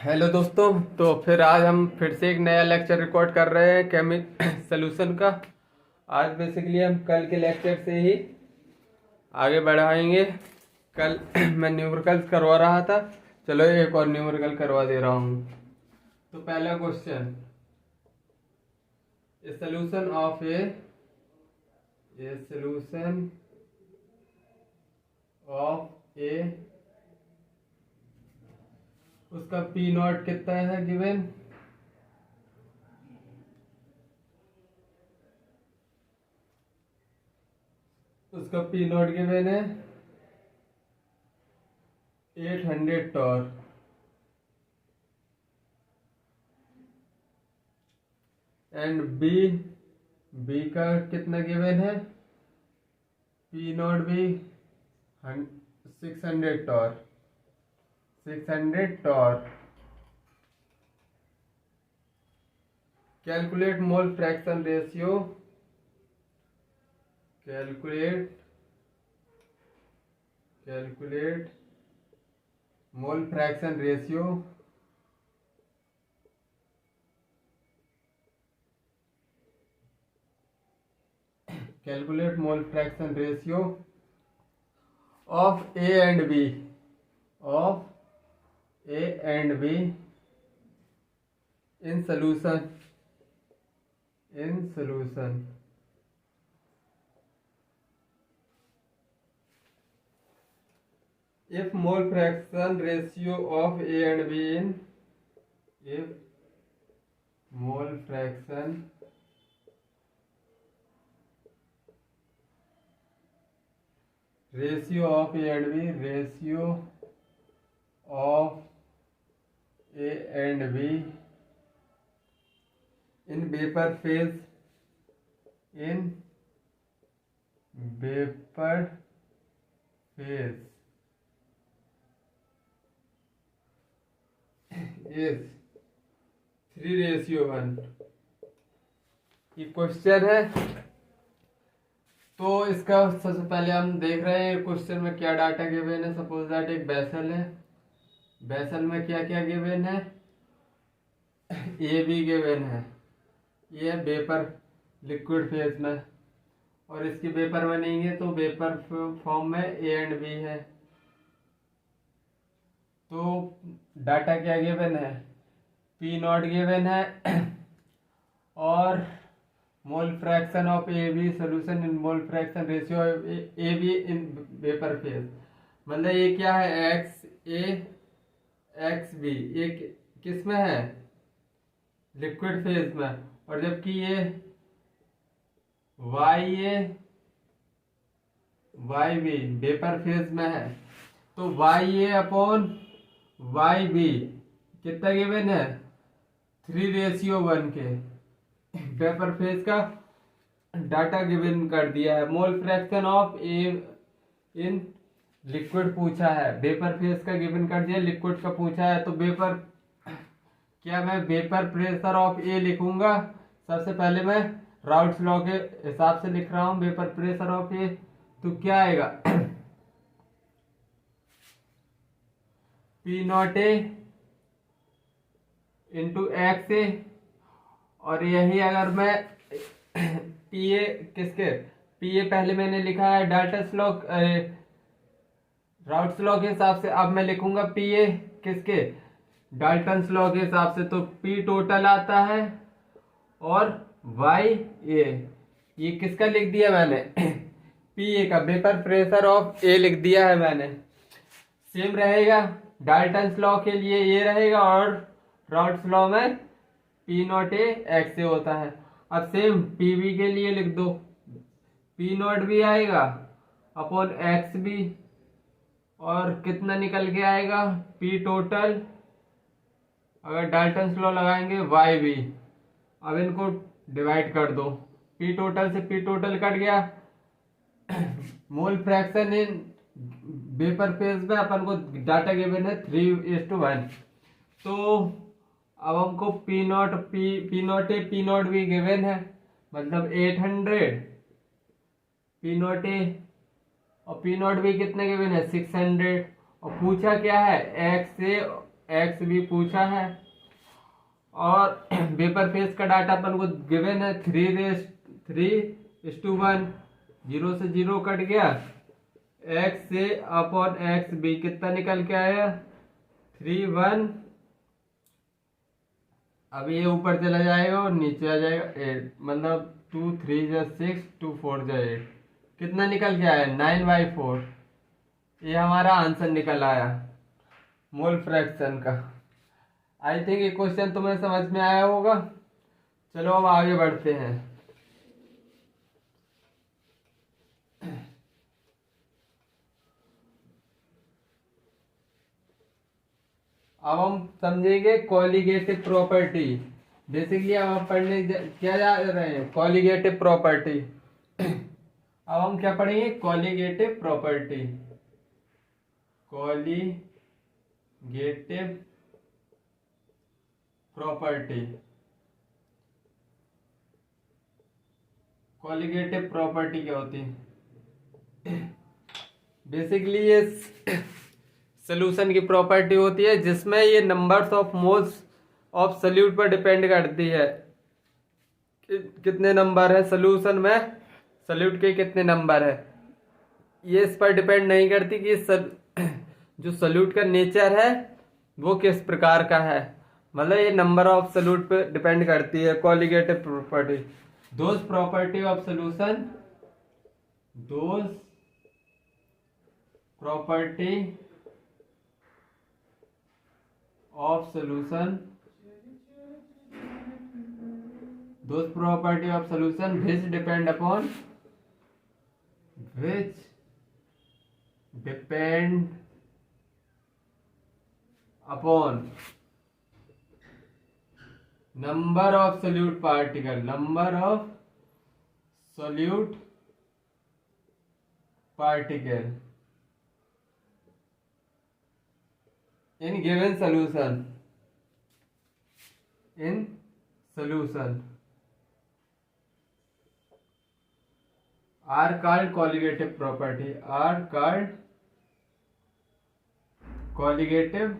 Hello दोस्तों। तो फिर आज हम फिर से एक नया लेक्चर रिकॉर्ड कर रहे हैं केमिक सोल्यूशन का। आज बेसिकली हम कल के लेक्चर से ही आगे बढ़ाएंगे। कल मैं न्यूमेरिकल्स करवा रहा था, चलो एक और न्यूमेरिकल करवा दे रहा हूँ। तो पहला question, a solution of A solution of A, उसका पी नॉट कितना है गिवन, उसका पी नॉट गिवन है 800 टॉर। एंड बी का कितना गिवन है, पी नॉट भी 600 torr. 600 torr. Calculate mole fraction ratio, calculate mole fraction ratio calculate mole fraction ratio of A and B, of A and B in solution, if mole fraction ratio of A and B in, if mole fraction ratio of A and B, ratio of A and B in vapor phase, in vapor phase is 3:1। ये question है। तो इसका सबसे पहले हम देख रहे हैं क्वेश्चन में क्या डाटा गिवन है। सपोज दैट एक बेसल है, बेसल में क्या क्या गिवन है, ए बी गिवन है, ये है वेपर लिक्विड फेज में, और इसकी वेपर बनेंगे तो वेपर फॉर्म में ए एंड बी है। तो डाटा क्या गिवन है, पी नॉट गिवन है और mole fraction of A B, solution in mole fraction ratio A B in vapour phase. मतलब ये क्या है, एक्स ए एक्स बी, ये किस में है, लिक्विड फेज में, और जबकि ये वाई ए वाई बी वेपर फेज में है। तो वाई ए अपॉन वाई बी कितना गिवन है, 3:1 के वेपर फेज का डाटा गिवन कर दिया है। मोल fraction of A in liquid पूछा है, वेपर फेज का गिवन कर दिया, लिक्विड का पूछा है। तो वेपर क्या, मैं वेपर प्रेशर ऑफ ए लिखूंगा। सबसे पहले मैं राउट्स लॉ के हिसाब से लिख रहा हूं वेपर प्रेशर ऑफ ए। तो क्या आएगा, P not A into X A, और यही अगर मैं पी ए किसके, पी ए पहले मैंने लिखा है डाल्टन्स लॉ राउट्स लॉ के हिसाब से, अब मैं लिखूंगा पी ए किसके, डाल्टन्स लॉ के हिसाब से। तो पी टोटल आता है और वाई ए, ये किसका लिख दिया मैंने, पी ए का, वेपर प्रेशर ऑफ ए लिख दिया है मैंने। सेम रहेगा डाल्टन्स लॉ के लिए ये रहेगा, और राउट्स लॉ में पी नॉट ए एक्स ए होता है। अब सेम पी बी के लिए लिख दो, पी नॉट भी आएगा अपॉन एक्स बी, और कितना निकल के आएगा, पी टोटल, अगर डाल्टन्स लॉ लगाएंगे वाई बी। अब इनको डिवाइड कर दो, पी टोटल से पी टोटल कट गया। Mole fraction in vapour phase में अपन को डाटा गिवन है 3:1। तो अब हमको P not a P nought भी गिवन है, मतलब 800 पी नॉट ए, और पी नॉट भी कितने गिवन है 600, और पूछा क्या है एक्स ए एक्स भी पूछा है। और वेपर फेस का डाटा अपन को गिवन है 3:1, 0 कट गया, एक्स से अपॉन एक्स बी कितना निकल के आया 3:1। अब ये ऊपर चला जाएगा और नीचे आ जाएगा 8, मतलब 2 3 जा 6, 2 4 जा 8, कितना निकल के आया 9/4। ये हमारा आंसर निकल आया मोल फ्रैक्शन का। आई थिंक ये क्वेश्चन तुम्हें समझ में आया होगा। चलो अब आगे बढ़ते हैं। अब हम समझेंगे कॉलिगेटिव प्रॉपर्टी। बेसिकली अब हम पढ़ने क्या जा रहे हैं, कॉलिगेटिव प्रॉपर्टी। अब हम क्या पढ़ेंगे, colligative property. Colligative property, colligative property क्या होती है? बेसिकली ये सोल्यूशन की प्रॉपर्टी होती है जिसमें ये numbers of moles of solute पर डिपेंड करती है। कितने नंबर है सोल्यूशन में, सॉल्यूट के कितने नंबर है, ये इस पर डिपेंड नहीं करती कि जो सॉल्यूट का नेचर है वो किस प्रकार का है। मतलब ये नंबर ऑफ सॉल्यूट पे डिपेंड करती है colligative property. Those property of solution, those property of solution, those property of solution which depend upon number of solute particle, number of solute particle in given solution, in solution are called colligative property, are called colligative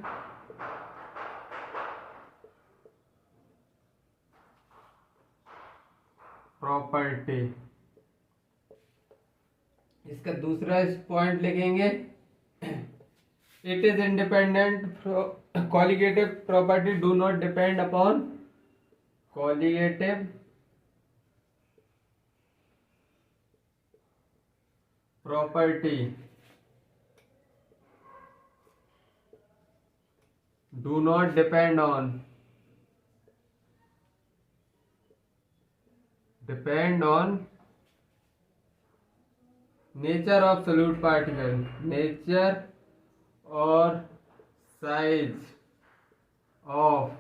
property. इसका दूसरा point लिखेंगे, it is independent, colligative property do not depend upon, colligative property do not depend on, depend on nature of solute particle, nature और size of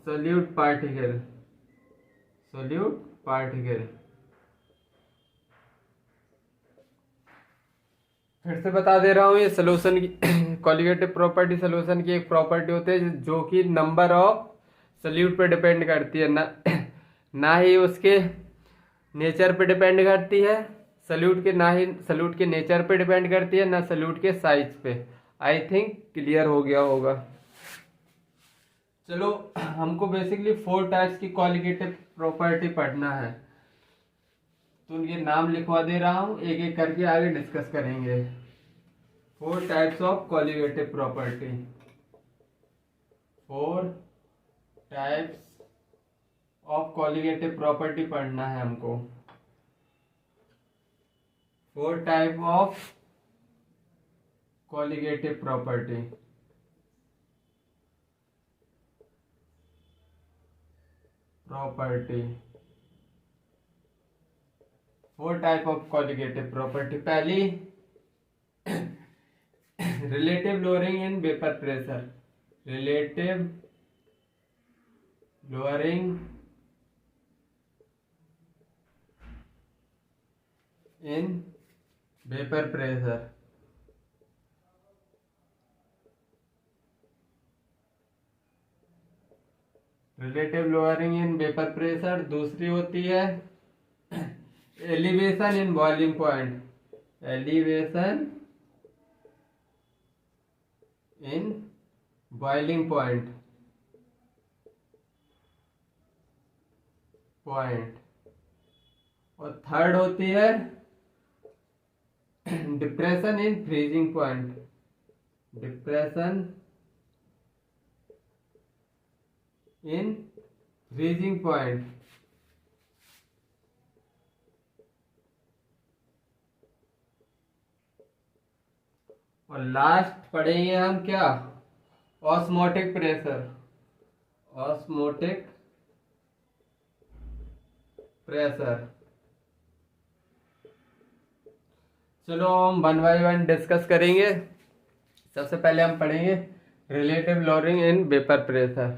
solute particle, solute particle. फिर से बता दे रहा हूँ, ये सोल्यूशन की कॉलिगेटिव प्रॉपर्टी सोल्यूशन की एक प्रॉपर्टी होती है जो कि नंबर ऑफ सॉल्यूट पर डिपेंड करती है, ना ही उसके नेचर पे डिपेंड करती है सॉल्यूट के, ना ही सॉल्यूट के नेचर पे डिपेंड करती है, ना सॉल्यूट के साइज पे। आई थिंक क्लियर हो गया होगा। चलो हमको बेसिकली 4 टाइप्स की कॉलिगेटिव प्रॉपर्टी पढ़ना है, तो उनके नाम लिखवा दे रहा हूँ, एक एक करके आगे डिस्कस करेंगे। 4 types of colligative property, 4 types of colligative property पढ़ना है हमको। 4 type of colligative property. Property 4 type of colligative property. पहली, relative lowering in vapour pressure, relative lowering in vapour pressure. Relative lowering in vapour pressure. दूसरी होती है elevation in boiling point, elevation in boiling point और third होती है depression in freezing point, depression in freezing point. और last पढ़ेंगे हम क्या, ऑस्मोटिक प्रेशर, ऑस्मोटिक प्रेशर। चलो हम वन बाय वन डिस्कस करेंगे। सबसे पहले हम पढ़ेंगे relative lowering in vapour pressure.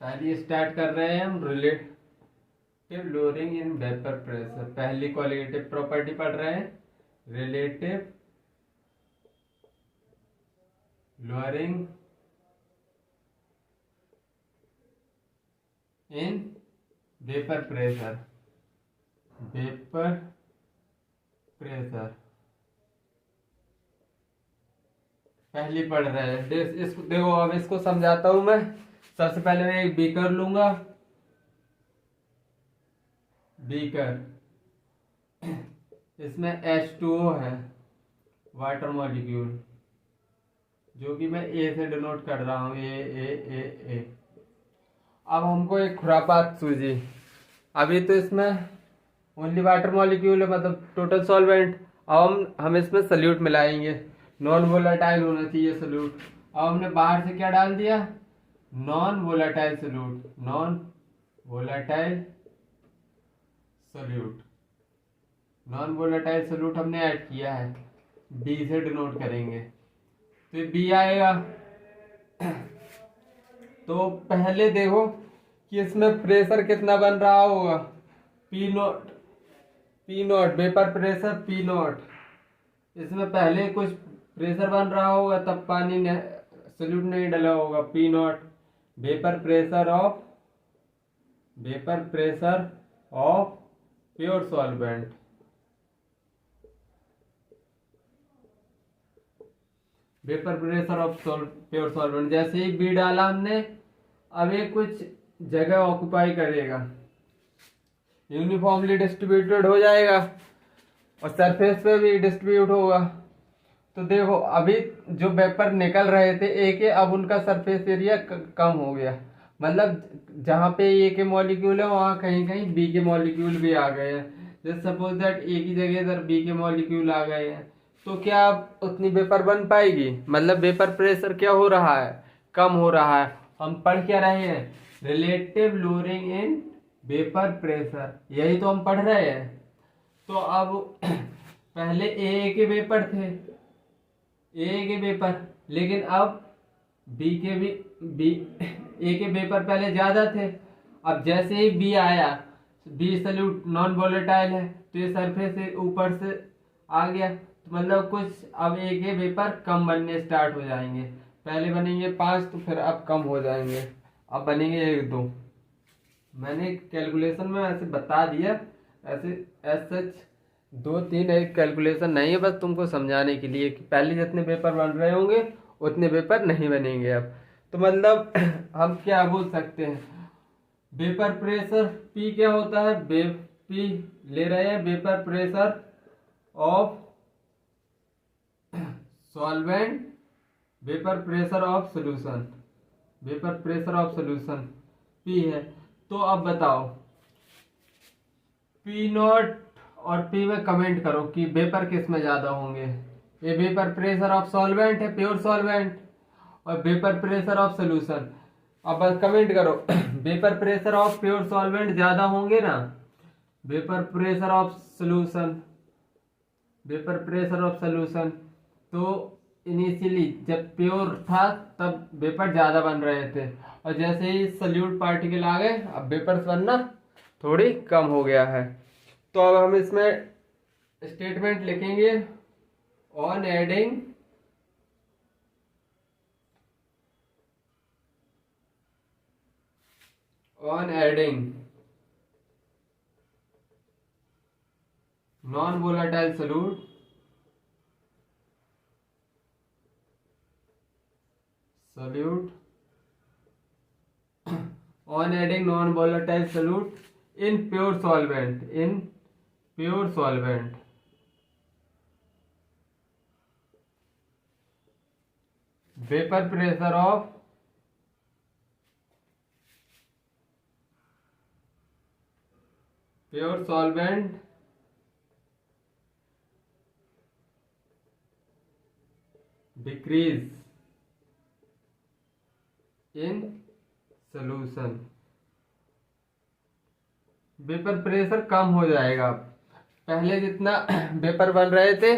पहली स्टार्ट कर रहे हैं हम relative lowering in vapour pressure. पहली क्वालिटेटिव प्रॉपर्टी पढ़ रहे हैं, relative lowering in vapour pressure, vapour pressure पहली पढ़ रहे हैं। इसको देखो, अब इसको समझाता हूं मैं। सबसे पहले मैं एक बीकर लूंगा, बीकर, इसमें H2O है, वाटर मॉलिक्यूल, जो कि मैं ए से डिनोट कर रहा हूं, ए। अब हमको एक खुरापात सूझी। अभी तो इसमें ओनली वाटर मॉलिक्यूल है, मतलब टोटल सॉल्वेंट। अब हम इसमें सल्यूट मिलाएंगे, नॉन वोलेटाइल होना चाहिए सल्यूट। अब हमने बाहर से क्या डाल दिया, non volatile solute, non volatile solute, non volatile solute हमने ऐड किया है, बी से डिनोट करेंगे तो ये बी आएगा। तो पहले देखो कि इसमें प्रेशर कितना बन रहा होगा, P not, vapour pressure P not. इसमें पहले कुछ प्रेशर बन रहा होगा, तब पानी सॉल्यूट नहीं डला होगा, P not, vapour pressure of pure solvent. Vapour pressure of pure solvent. जैसे ही बी डाला हमने, अब ये कुछ जगह ऑक्युपाई करेगा, यूनिफॉर्मली डिस्ट्रीब्यूटेड हो जाएगा और सरफेस पे भी डिस्ट्रीब्यूट होगा। तो देखो अभी जो वेपर निकल रहे थे ए के, अब उनका सरफेस एरिया कम हो गया, मतलब जहाँ पे ए के मॉलिक्यूल है वहाँ कहीं कहीं बी के मॉलिक्यूल भी आ गए हैं। जैसे सपोज दैट ए की जगह इधर बी के मॉलिक्यूल आ गए हैं, तो क्या अब उतनी वेपर बन पाएगी, मतलब वेपर प्रेशर क्या हो रहा है, कम हो रहा है। हम पढ़ क्या रहे हैं, relative lowering in vapour pressure, यही तो हम पढ़ रहे हैं। तो अब पहले ए के वेपर थे, ए के वेपर, लेकिन अब बी के भी बी ए के वेपर पहले ज्यादा थे। अब जैसे ही बी आया, बी सल्यूट नॉन वोलेटाइल है, तो ये सरफेस से ऊपर से आ गया, तो मतलब कुछ अब ए के वेपर कम बनने स्टार्ट हो जाएंगे। पहले बनेंगे 5, तो फिर अब कम हो जाएंगे, अब बनेंगे 1-2। मैंने कैलकुलेशन में ऐसे बता दिया, ऐसे सच 2-3 एक कैलकुलेशन नहीं है, बस तुमको समझाने के लिए कि पहले जितने पेपर बन रहे होंगे उतने पेपर नहीं बनेंगे अब। तो मतलब हम क्या बोल सकते हैं, वेपर प्रेशर पी क्या होता है, पी ले रहे हैं vapour pressure of solvent, vapour pressure of solution, vapour pressure of solution P है। तो अब बताओ पी नॉट और पी में कमेंट करो कि वेपर किस में ज्यादा होंगे। ये वेपर प्रेशर ऑफ सॉल्वेंट है, प्योर सॉल्वेंट, और वेपर प्रेशर ऑफ सॉल्यूशन। अब बस कमेंट करो vapour pressure of pure solvent ज्यादा होंगे ना, vapour pressure of solution, vapour pressure of solution. तो इनिशियली जब प्योर था तब वेपर ज्यादा बन रहे थे, और जैसे ही सॉल्यूट पार्टिकल आ गए अब वेपर्स बनना थोड़ी कम हो गया है। तो अब हम इसमें स्टेटमेंट लिखेंगे, on adding non volatile solute solute on adding non-volatile solute in pure solvent. Vapor pressure of pure solvent decrease in solution. Vapour pressure कम हो जाएगा। पहले जितना वेपर बन रहे थे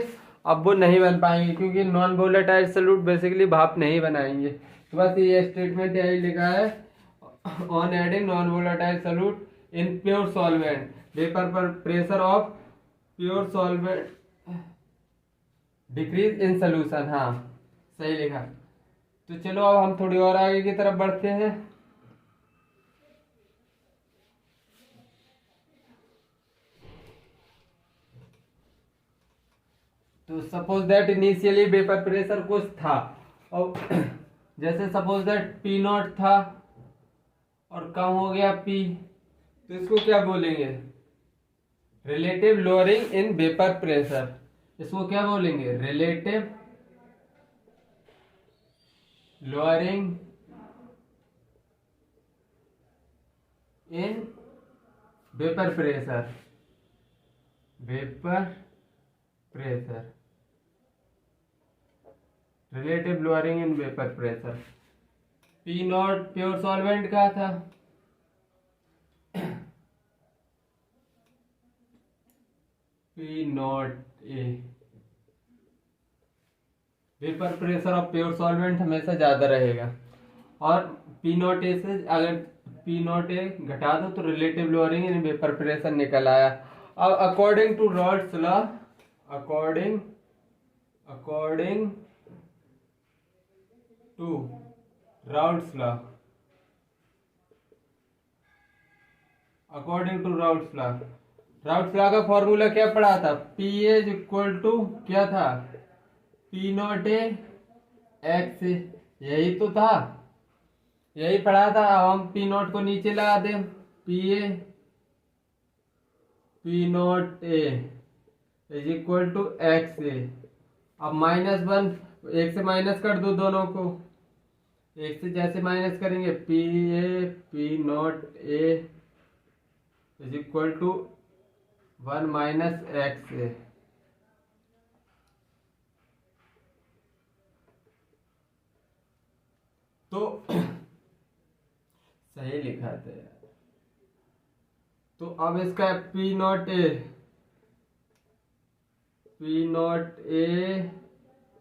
अब वो नहीं बन पाएंगे, क्योंकि नॉन वोलेटाइल सॉल्यूट बेसिकली भाप नहीं बनाएंगे। तो बस ये स्टेटमेंट यही लिखा है, on adding non volatile solute in pure solvent vapour पर pressure of pure solvent decrease in solution. हाँ सही लिखा। तो चलो अब हम थोड़ी और आगे की तरफ बढ़ते हैं। तो suppose that initially vapour pressure कुछ था, और जैसे सपोज दैट पी नॉट था और कम हो गया पी, तो इसको क्या बोलेंगे? Relative lowering in vapour pressure. इसको क्या बोलेंगे? Relative lowering in vapour pressure. Vapour pressure, relative lowering in vapour pressure. P not pure solvent का था, P not a. Vapour pressure of pure solvent हमेशा ज्यादा रहेगा, और पी नॉट ए से अगर पी नॉट ए घटा दो तो relative lowering in vapour pressure निकल आया। अब according to Raoult's law, according to Raoult's law, according to Raoult's law, Raoult's law का फॉर्मूला क्या पढ़ा था? पी इज इक्वल टू क्या था? पी नॉट ए एक्स, यही तो था, यही पढ़ा था। अब हम पी नॉट को नीचे लगा दें, P A P not A is equal to X A. अब -1, एक से माइनस कर दो दोनों को, एक से जैसे माइनस करेंगे P A P not A is equal to 1 minus X A. तो सही लिखा था यार। तो अब इसका P not A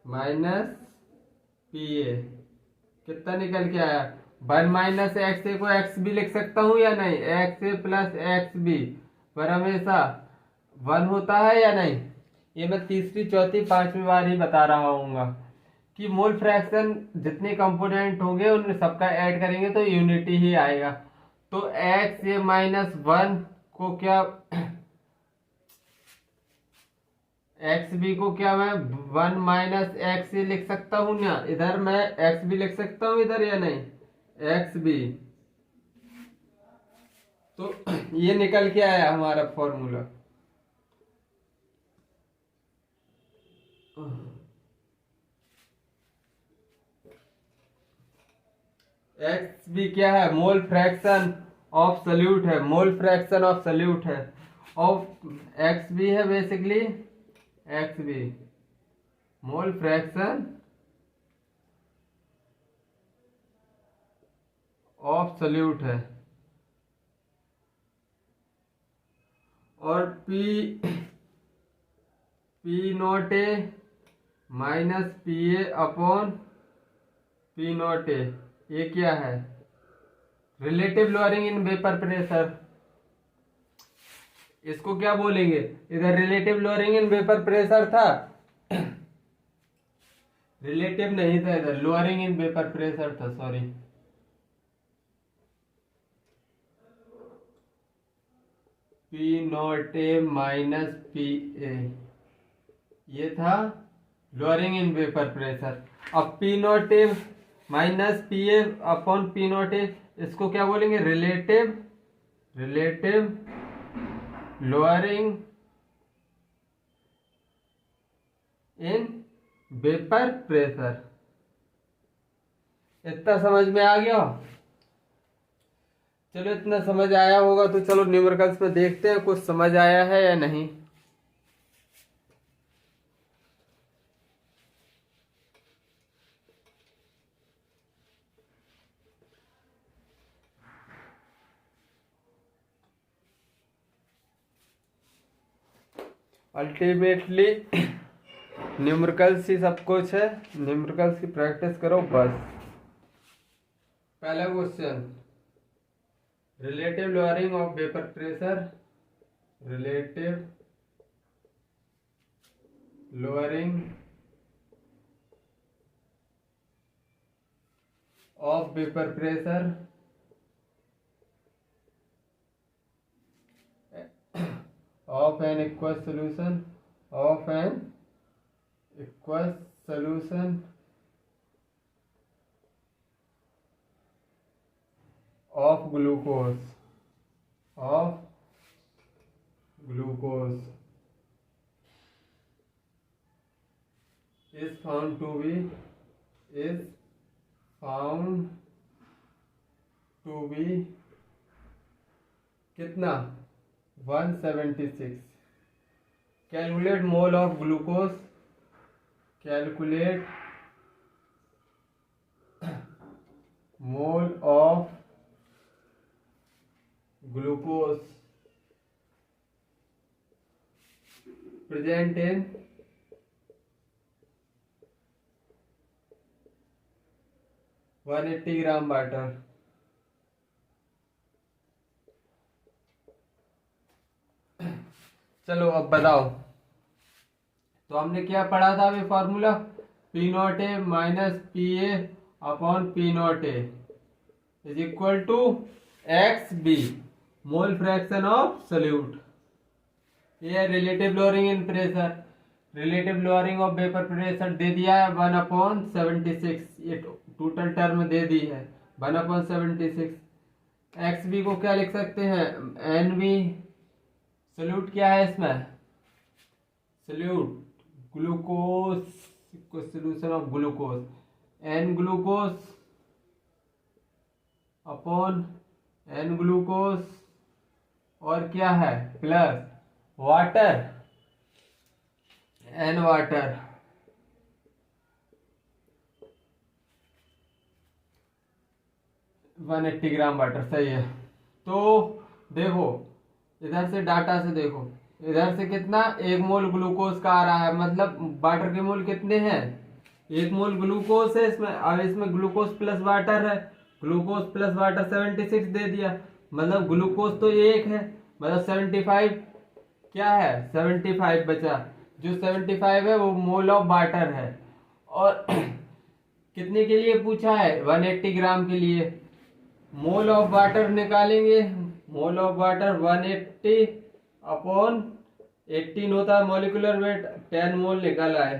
minus P A कितना निकल के आया? 1 माइनस एक्स ए को एक्स बी लिख सकता हूं या नहीं? एक्स ए प्लस एक्स बी पर हमेशा 1 होता है या नहीं? ये मैं तीसरी चौथी पांचवी बार ही बता रहा हूँ कि मोल फ्रैक्शन जितने कंपोनेंट होंगे उनमें सबका ऐड करेंगे तो यूनिटी ही आएगा। तो एक्स ए माइनस 1 को क्या, एक्स बी को क्या मैं 1 माइनस एक्स ए लिख सकता हूँ ना? इधर मैं एक्स बी लिख सकता हूँ इधर या नहीं? X B. तो ये निकल के आया हमारा फॉर्मूला। एक्स बी क्या है? मोल फ्रैक्शन ऑफ सॉल्यूट है, मोल फ्रैक्शन ऑफ सॉल्यूट है। और एक्स बी है basically, X B mole fraction of solute है। और P not A minus P A upon P not A, ये क्या है? Relative lowering in vapour pressure. इसको क्या बोलेंगे? इधर relative lowering in vapour pressure था, रिलेटिव नहीं था, इधर लोअरिंग इन वेपर प्रेशर था, sorry. P not A minus P A, ये था लोअरिंग इन वेपर प्रेशर। अब P not A minus P A upon P not a, इसको क्या बोलेंगे, relative lowering in vapour pressure. इतना समझ में आ गया? चलो इतना समझ आया होगा तो चलो न्यूमेरिकल्स में देखते हैं कुछ समझ आया है या नहीं। अल्टीमेटली न्यूमेरिकल्स ही सब कुछ है, न्यूमेरिकल्स की प्रैक्टिस करो बस। पहला question, relative lowering of vapour pressure, relative lowering of vapour pressure of an aqueous solution of glucose is found to be कितना, 176। Calculate mole of glucose, calculate mole of glucose present in 180 gram water. चलो अब बताओ, तो हमने क्या पढ़ा था अभी formula, P not A minus P A upon P not A is equal to X B, mole fraction of solute. ये है relative lowering in pressure, relative lowering of vapour pressure दे दिया है 1/76, ये टोटल टर्म दे दी है 1/76। X B को क्या लिख सकते हैं, एन बी। सोल्यूट क्या है इसमें, solute glucose, solution of glucose, N glucose upon N glucose, और क्या है plus water, N water. One 180 gram water, सही है। तो देखो इधर से डाटा से देखो, इधर से कितना, 1 मोल ग्लूकोज का आ रहा है, मतलब वाटर के मोल कितने हैं, 1 मोल ग्लूकोज है इसमें। अब इसमें ग्लूकोज प्लस वाटर है, ग्लूकोज प्लस वाटर 76 दे दिया, मतलब ग्लूकोज तो एक है, मतलब 75 क्या है, 75 बचा। जो 75 है वो मोल ऑफ वाटर है। और कितने के लिए पूछा है, 180 ग्राम के लिए। मोल ऑफ वाटर निकालेंगे, मोल ऑफ वाटर 180 अपॉन 18 होता है मॉलिक्यूलर वेट, 10 मोल निकाला है।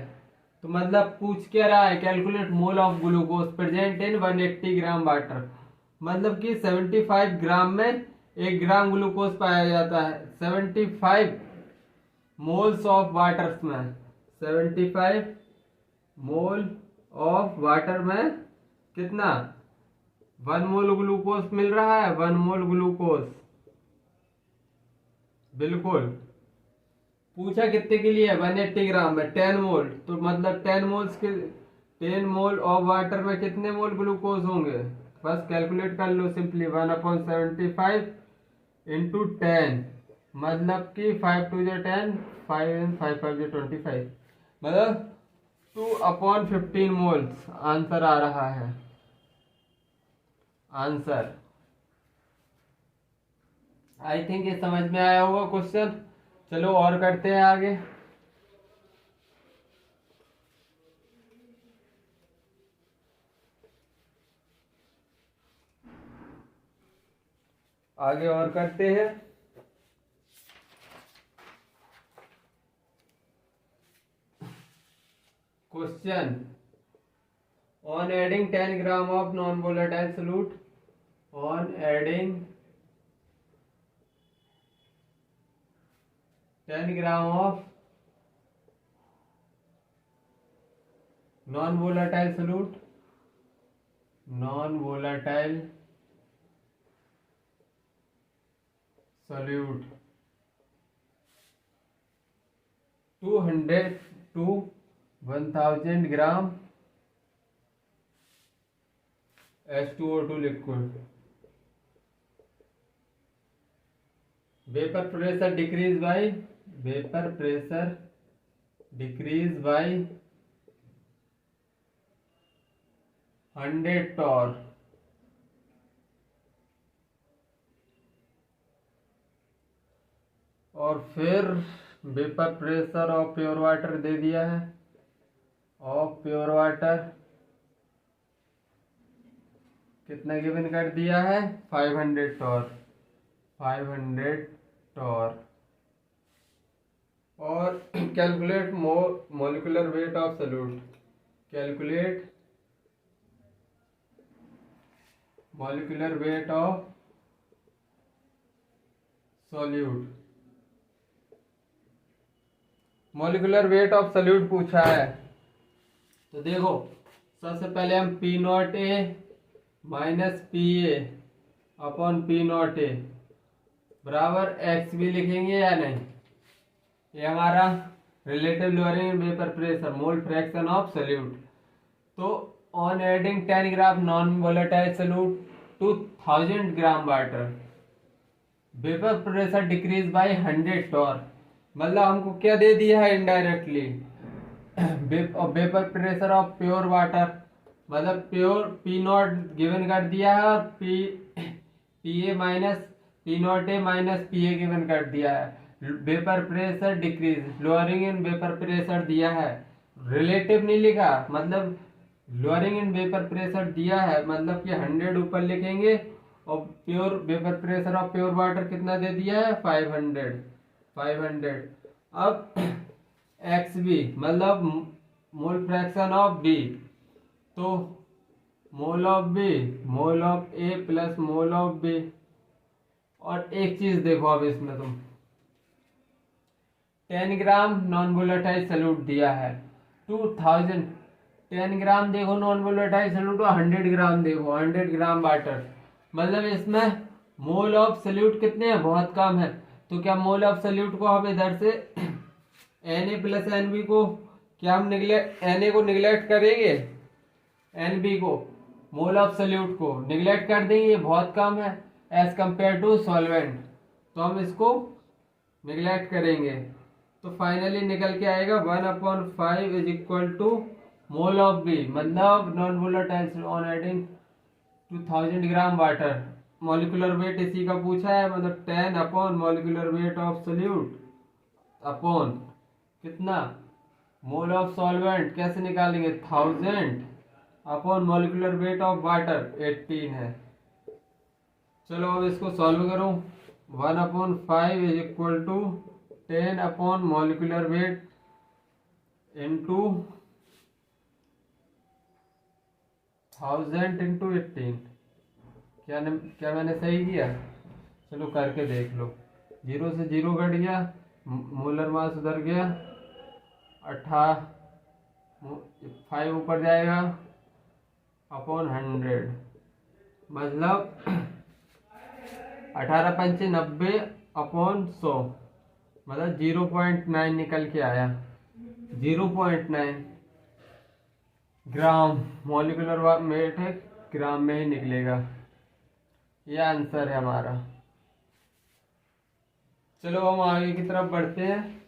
तो मतलब पूछ क्या रहा है, calculate mole of glucose present in 180 gram water, मतलब कि 75 ग्राम में 1 ग्राम ग्लूकोज पाया जाता है। 75 मोल्स ऑफ वाटर में, 75 मोल ऑफ वाटर में कितना, 1 मोल ग्लूकोज मिल रहा है, 1 मोल ग्लूकोज। बिल्कुल पूछा कितने के लिए, 180 ग्राम में 10 मोल, तो मतलब 10 मोल्स के 10 मोल ऑफ वाटर में कितने मोल ग्लूकोज होंगे, बस कैलकुलेट कर लो सिंपली, 1/75 इंटू 10, मतलब कि 5 2 10, 5 5 5 25, मतलब 2/15 मोल्स आंसर आ रहा है, आंसर। आई थिंक ये समझ में आया होगा क्वेश्चन। चलो और करते हैं आगे। आगे और करते हैं। Question On adding 10 gram of non-volatile solute, on adding 10 gram of non-volatile solute, non-volatile solute 200 to 1000 gram H2O2 liquid. Vapor pressure decrease by 100 torr. और फिर vapour pressure of pure water दे दिया है, ऑफ प्योर वाटर कितना given कर दिया है, 500 torr, 500 torr. और calculate molecular weight of solute, calculate molecular weight of solute, molecular weight of solute पूछा है। तो देखो सबसे पहले हम P not A minus P A upon P not A बराबर एक्स भी लिखेंगे या नहीं। ये हमारा relative lowering vapour pressure, mole fraction of solute. तो on adding 10 gram non volatile solute to 1000 gram water, vapour pressure decrease by 100 torr. मतलब हमको क्या दे दिया है indirectly, vapour pressure of pure water, मतलब प्योर पी नॉट गिवन कर दिया है और P A minus P not A minus P A given कर दिया है। Vapour pressure decrease, lowering in vapour pressure दिया है, रिलेटिव नहीं लिखा, मतलब लोअरिंग इन वेपर प्रेशर दिया है, मतलब कि 100 ऊपर लिखेंगे। और pure vapour pressure of pure water कितना दे दिया है, 500। अब एक्स बी मतलब मोल फ्रैक्शन ऑफ बी, तो mole of B mole of A plus mole of B. और एक चीज देखो अब इसमें तुम 10 ग्राम नॉन वोलेटाइल सॉल्यूट दिया है 2000, 10 ग्राम देखो नॉन वोलेटाइल सॉल्यूट, 100 ग्राम देखो 100 ग्राम वाटर, मतलब इसमें मोल ऑफ सॉल्यूट कितने हैं, बहुत कम है। तो क्या मोल ऑफ सॉल्यूट को हम इधर से Na प्लस Nb को क्या हम Na को निगलेक्ट करेंगे, Nb को मोल ऑफ सॉल्यूट को निगलेक्ट कर देंगे, ये बहुत कम है एज कंपेयर टू सॉल्वेंट, तो हम इसको निगलेक्ट करेंगे। तो फाइनली निकल के आएगा 1/5 is equal to mole of B, मतलब non volatile on adding 2000 gram water. Molecular weight इसी का पूछा है, मतलब 10 upon molecular weight of solute upon कितना मोल ऑफ सॉल्वेंट, कैसे निकालेंगे 1000 upon molecular weight of water 18 है। चलो अब इसको सॉल्व करो, 1/5 is equal to 10 upon molecular weight into 1000 into 18। क्या मैंने सही किया, चलो करके देख लो। 0 से 0 कट गया, मोलर मास उधर गया, 5 ऊपर जाएगा अपॉन 100, मतलब 18 पंचे 90 अपॉन 100, मतलब 0.9 निकल के आया, 0.9 ग्राम। मॉलिक्यूलर वेट है, ग्राम में ही निकलेगा, यह आंसर है हमारा। चलो हम आगे की तरफ बढ़ते हैं।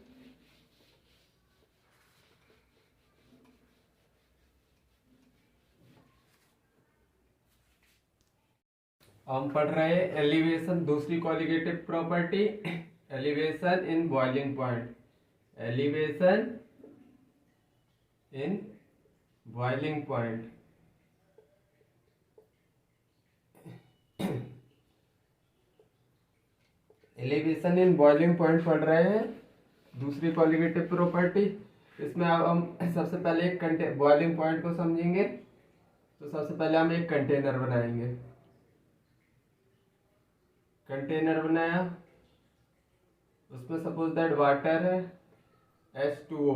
हम पढ़ रहे हैं एलिवेशन, दूसरी qualitative property, elevation in boiling point, elevation in boiling point. Elevation in boiling point पढ़ रहे हैं, दूसरी क्वालिटेटिव प्रॉपर्टी। इसमें अब हम सबसे पहले एक बॉइलिंग पॉइंट को समझेंगे। तो सबसे पहले हम एक कंटेनर बनाएंगे। कंटेनर बनाया, उसमें सपोज दैट वाटर है H2O,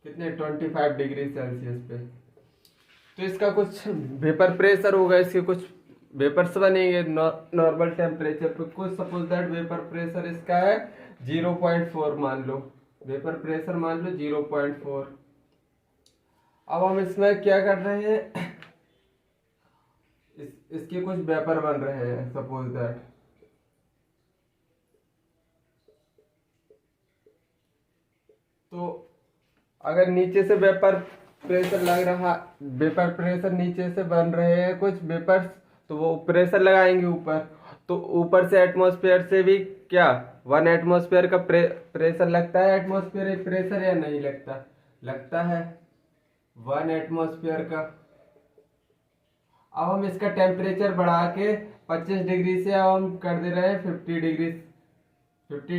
कितने 25 डिग्री सेल्सियस पे। तो इसका कुछ वेपर प्रेशर होगा, इसके कुछ वेपर्स बनेंगे नॉर्मल टेम्परेचर पे। कुछ सपोज दैट वेपर प्रेशर इसका है 0.4 मान लो, वेपर प्रेशर मान लो 0.4। अब हम इसमें क्या कर रहे हैं, इसके कुछ वेपर बन रहे हैं सपोज दैट। तो अगर नीचे से वेपर प्रेशर लग रहा, वेपर प्रेशर नीचे से बन रहे हैं कुछ वेपर्स, तो वो प्रेशर लगाएंगे ऊपर। तो ऊपर से एटमॉस्फेयर से भी क्या 1 एटमॉस्फेयर का प्रेशर लगता है एटमॉस्फेयर प्रेशर, या नहीं लगता? लगता है 1 एटमॉस्फेयर का। अब हम इसका टेम्परेचर बढ़ा के 25 डिग्री से अब हम कर दे रहे हैं 50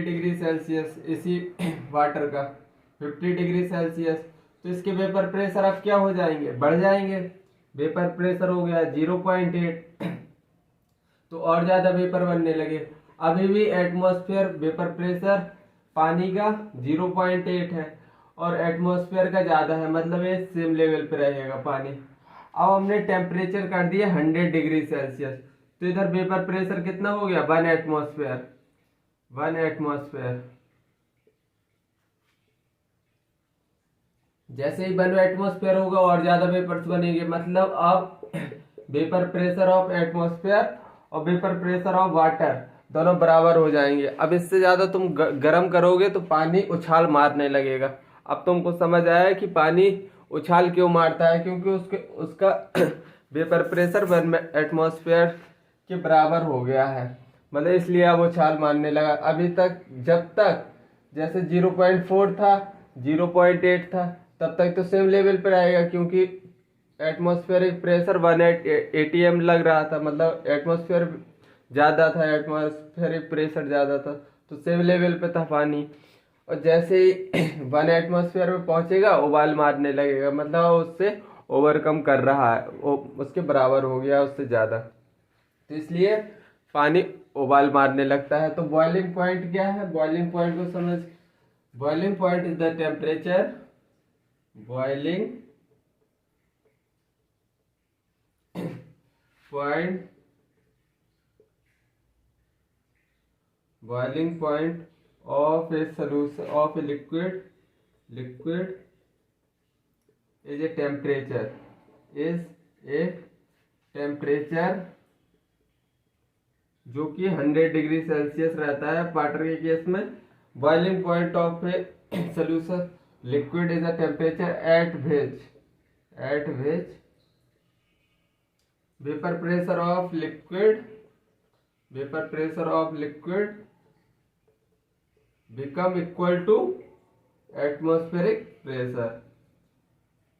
डिग्री सेल्सियस, इसी वाटर का 50 डिग्री सेल्सियस। तो इसके वेपर प्रेशर अब क्या हो जाएंगे, बढ़ जाएंगे। वेपर प्रेशर हो गया 0.8, तो और ज्यादा वेपर बनने लगे। अभी भी एटमॉस्फेयर वेपर प्रेशर पानी का 0.8 है और एटमॉस्फेयर का ज्यादा है, मतलब ये सेम लेवल पे रहेगा पानी। अब हमने टेम्परेचर कर दिया 100 डिग्री सेल्सियस, तो इधर वेपर प्रेशर कितना हो गया 1 एटमॉस्फेयर। 1 एटमॉस्फेयर जैसे ही 1 एटमॉस्फेयर होगा और ज्यादा वेपर्स बनेंगे, मतलब अब वेपर प्रेशर ऑफ एटमॉस्फेयर और वेपर प्रेशर ऑफ वाटर दोनों बराबर हो जाएंगे। अब इससे ज्यादा तुम गर्म करोगे तो पानी उछाल मारने लगेगा। अब तुमको समझ आया कि पानी उछाल क्यों मारता है, क्योंकि उसका वेपर प्रेशर 1 एटमॉस्फेयर के बराबर हो गया है, मतलब इसलिए अब उछाल मारने लगा। अभी तक जब तक जैसे 0.4 था 0.8 था तब तक तो सेम लेवल पर रहेगा, क्योंकि एटमॉस्फेरिक प्रेशर 1 atm लग रहा था, मतलब एटमॉस्फेयर ज्यादा था, एटमॉस्फेरिक प्रेशर ज्यादा था, तो सेम लेवल पे था पानी। और जैसे ही 1 एटमॉस्फेयर में पहुंचेगा उबाल मारने लगेगा, मतलब उससे ओवरकम कर रहा है, उसके बराबर हो गया उससे ज्यादा, तो इसलिए पानी उबाल मारने लगता है। तो बॉइलिंग पॉइंट क्या है, बॉइलिंग पॉइंट को समझ। Boiling point is the temperature, boiling point, boiling point of a solution of a liquid is a temperature, is a temperature जो कि 100 डिग्री सेल्सियस रहता है वाटर के केस में। Boiling point of A solution liquid is a temperature at which vapour pressure of liquid become equal to atmospheric pressure.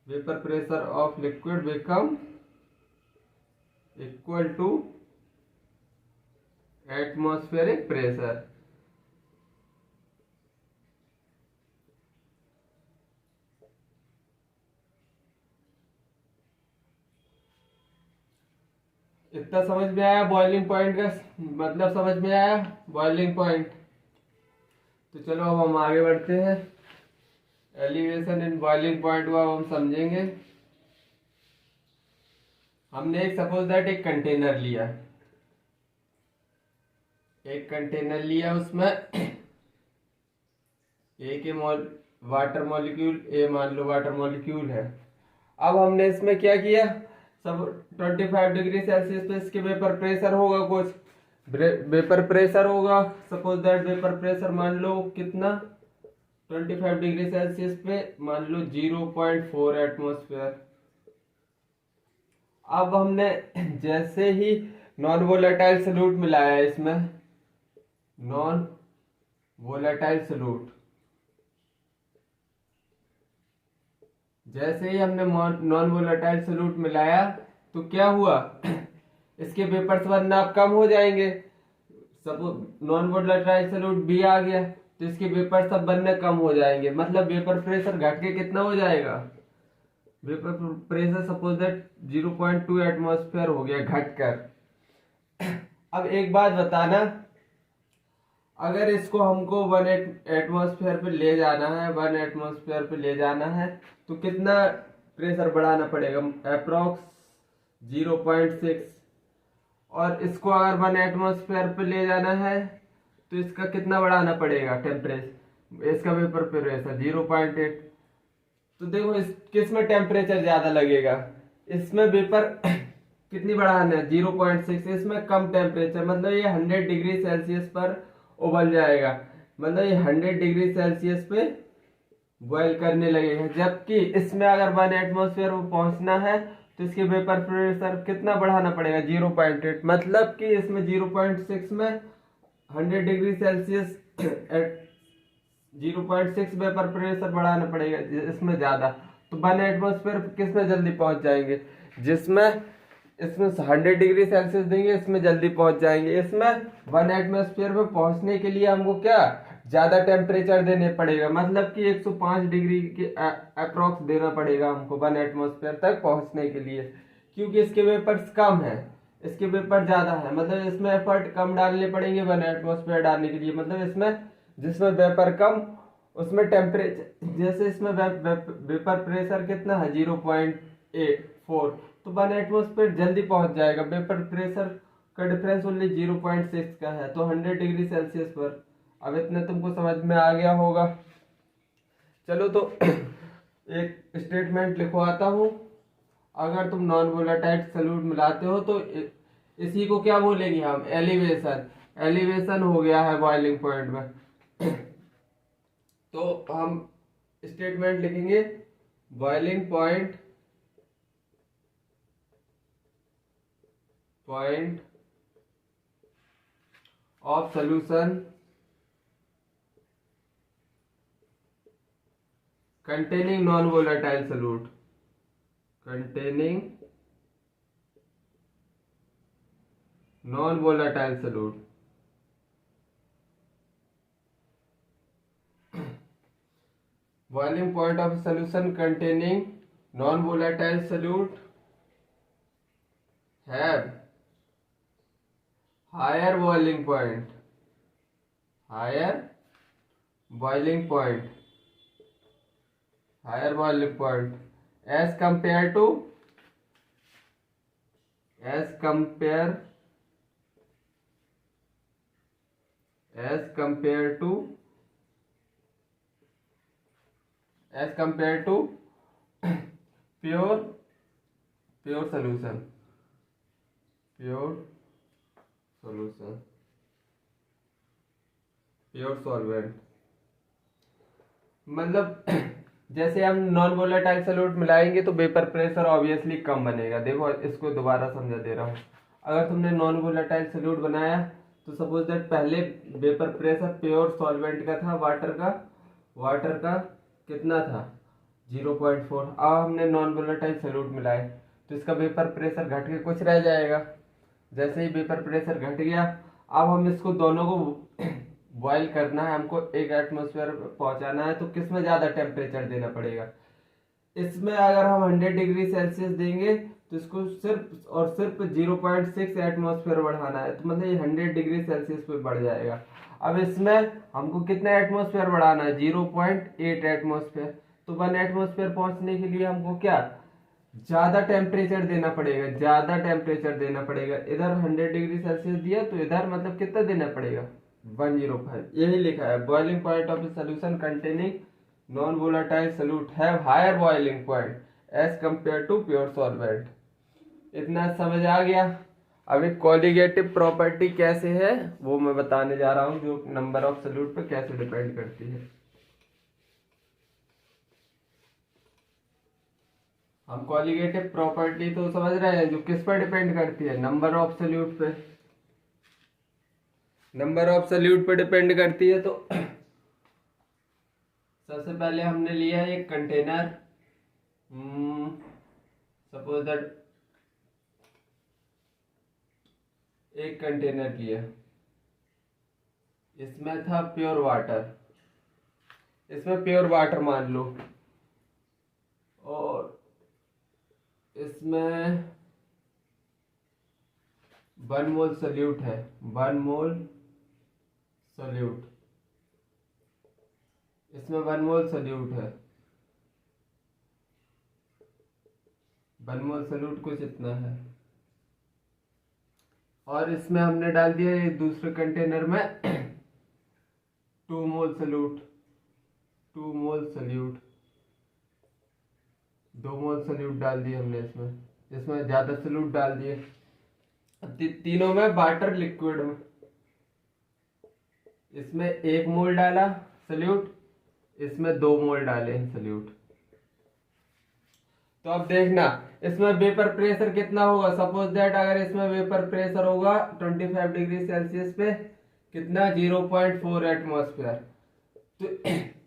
Vapor pressure of liquid become equal to atmospheric pressure. इतना समझ में आया boiling point का मतलब, समझ में आया boiling point. तो चलो अब हम आगे बढ़ते हैं, एलिवेशन इन बॉइलिंग पॉइंट को अब हम समझेंगे। हमने एक सपोज दैट एक कंटेनर लिया, उसमें ए के वाटर मॉलिक्यूल, ए मान लो वाटर मॉलिक्यूल है। अब हमने इसमें क्या किया, सब 25 डिग्री सेल्सियस पे इसके वेपर प्रेशर होगा, कुछ वेपर प्रेशर होगा, सपोज दैट वेपर प्रेशर मान लो कितना 25 डिग्री सेल्सियस पे मान लो 0.4 एटमॉस्फेयर। अब हमने जैसे ही नॉन वोलेटाइल सॉल्यूट मिलाया इसमें, नॉन वोलेटाइल सॉल्यूट, जैसे ही हमने नॉन वोलेटाइल सॉल्यूट मिलाया तो क्या हुआ इसके वेपर्स बनना कम हो जाएंगे। सब नॉन वोलेटाइल सॉल्यूट भी आ गया तो इसके वेपर सब बनने कम हो जाएंगे, मतलब वेपर प्रेशर घट के कितना हो जाएगा vapour pressure suppose that 0.2 atmosphere हो गया घटकर। अब एक बात बताना, अगर इसको हमको 1 एटमॉस्फेयर पे ले जाना है, 1 एटमॉस्फेयर पे ले जाना है, तो कितना प्रेशर बढ़ाना पड़ेगा? अप्रोक्स 0.6। और इसको अगर 1 एटमॉस्फेयर पे ले जाना है तो इसका कितना बढ़ाना पड़ेगा टेम्परेचर, इसका वेपर प्रेशर 0.8। तो देखो इस किस में टेम्परेचर ज्यादा लगेगा? इसमें वेपर कितनी बढ़ाना है? 0.6। इसमें कम टेम्परेचर, मतलब ये 100 डिग्री सेल्सियस पर उबल जाएगा, मतलब ये 100 डिग्री सेल्सियस पे बॉयल करने लगेगा। जबकि इसमें अगर 1 एटमॉस्फेयर में पहुंचना है तो इसके वेपर प्रेशर कितना बढ़ाना पड़ेगा? 0.8। मतलब कि इसमें 0.6 में 100 डिग्री सेल्सियस 0.6 वेपर प्रेशर बढ़ाना पड़ेगा, इसमें ज्यादा। तो 1 एटमॉस्फेयर किस में जल्दी पहुंच जाएंगे? जिसमें इसमें 100 डिग्री सेल्सियस देंगे, इसमें जल्दी पहुंच जाएंगे। इसमें 1 एटमॉस्फेयर में पहुंचने के लिए हमको क्या ज्यादा टेम्परेचर देने पड़ेगा, मतलब कि 105 डिग्री के अप्रोक्स देना पड़ेगा हमको 1 एटमॉस्फेयर तक पहुंचने के लिए, क्योंकि इसके वेपर्स कम है, इसके वेपर ज्यादा है। मतलब इसमें एफर्ट कम डालने पड़ेंगे 1 एटमॉस्फेयर डालने के लिए। मतलब इसमें जिसमें वेपर कम उसमें टेम्परेचर, जैसे इसमें वेपर प्रेशर कितना है 0.4, तो 1 एटमॉस्फेयर जल्दी पहुंच जाएगा। वेपर प्रेशर का डिफरेंस ओनली 0.6 का है, तो 100 डिग्री सेल्सियस पर। अब इतना तुमको समझ में आ गया होगा। चलो तो एक स्टेटमेंट लिखवाता हूँ। अगर तुम नॉन वोलेटाइल सॉल्यूट मिलाते हो तो इसी को क्या बोलेंगे हम? एलिवेशन। एलिवेशन हो गया है बॉइलिंग पॉइंट में। तो हम स्टेटमेंट लिखेंगे, boiling point of solution containing non-volatile solute, containing non-volatile solute, boiling point of solution containing non-volatile solute have higher boiling point, higher boiling point, higher boiling point as compared to as compared to pure solution, pure solution, pure solvent. मतलब जैसे हम non volatile solute मिलाएंगे तो vapour pressure obviously कम बनेगा। देखो इसको दोबारा समझा दे रहा हूँ। अगर तुमने नॉन वोलेटाइल सॉल्यूट बनाया तो सपोज दैट पहले वेपर प्रेशर प्योर सॉल्वेंट का था, वाटर का कितना था? 0.4। अब हमने नॉन वोलेटाइल सॉल्यूट मिलाए तो इसका वेपर प्रेशर घट के कुछ रह जाएगा। जैसे ही वेपर प्रेशर घट गया, अब हम इसको दोनों को बॉईल करना है, हमको 1 एटमॉस्फेयर पहुंचाना है, तो किसमें ज्यादा टेम्परेचर देना पड़ेगा? इसमें अगर हम 100 डिग्री सेल्सियस देंगे तो इसको सिर्फ और सिर्फ 0.6 एटमॉस्फेयर बढ़ाना है, तो मतलब ये 100 डिग्री सेल्सियस पे बढ़ जाएगा। अब इसमें हमको कितना एटमॉस्फेयर बढ़ाना है? 0.8 एटमॉस्फेयर। तो 1 एटमॉस्फेयर पहुंचने के लिए हमको क्या ज्यादा टेम्परेचर देना पड़ेगा, ज्यादा टेम्परेचर देना पड़ेगा। इधर 100 डिग्री सेल्सियस दिया तो इधर मतलब कितना देना पड़ेगा? 105। यही लिखा है, boiling point of solution containing non volatile solute have higher boiling point as compare to pure solvent. इतना समझ आ गया। अभी कोलिगेटिव प्रॉपर्टी कैसे है वो मैं बताने जा रहा हूँ, जो नंबर ऑफ सॉल्यूट पे कैसे डिपेंड करती है। हम कोलिगेटिव प्रॉपर्टी तो समझ रहे हैं, जो किस पर डिपेंड करती है? नंबर ऑफ सॉल्यूट पे, नंबर ऑफ सॉल्यूट पे डिपेंड करती है। तो सबसे पहले हमने लिया है एक कंटेनर, सपोज दैट एक कंटेनर लिया, इसमें था प्योर वाटर, इसमें प्योर वाटर मान लो, और इसमें 1 मोल सल्यूट है, 1 मोल सल्यूट, इसमें 1 मोल सल्यूट है, 1 मोल सल्यूट कुछ इतना है। और इसमें हमने डाल दिया ये दूसरे कंटेनर में 2 मोल सल्यूट, 2 मोल सल्यूट, 2 मोल सल्यूट डाल दिए हमने इसमें, इसमें ज्यादा सल्यूट डाल दिए। तीनों में वाटर लिक्विड में, इसमें 1 मोल डाला सल्यूट, इसमें 2 मोल डाले हैं सल्यूट। तो अब देखना इसमें वेपर प्रेशर कितना होगा। सपोज दैट अगर इसमें वेपर प्रेशर होगा 25 डिग्री सेल्सियस पे कितना 0.4 एटमॉस्फेयर। तो